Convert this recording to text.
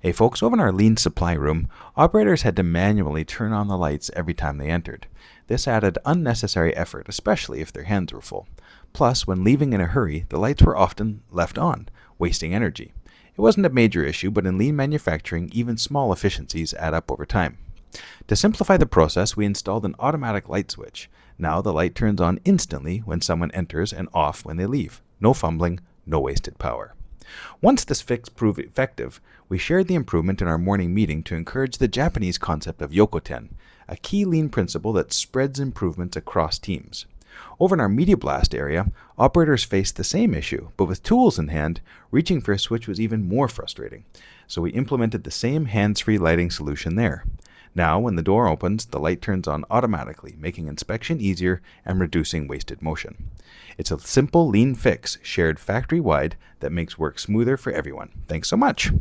Hey folks, over in our lean supply room, operators had to manually turn on the lights every time they entered. This added unnecessary effort, especially if their hands were full. Plus, when leaving in a hurry, the lights were often left on, wasting energy. It wasn't a major issue, but in lean manufacturing, even small efficiencies add up over time. To simplify the process, we installed an automatic light switch. Now the light turns on instantly when someone enters and off when they leave. No fumbling, no wasted power. Once this fix proved effective, we shared the improvement in our morning meeting to encourage the Japanese concept of YOKOTEN, a key lean principle that spreads improvements across teams. Over in our Media Blast area, operators faced the same issue, but with tools in hand, reaching for a switch was even more frustrating. So we implemented the same hands-free lighting solution there. Now, when the door opens, the light turns on automatically, making inspection easier and reducing wasted motion. It's a simple lean fix shared factory-wide that makes work smoother for everyone. Thanks so much.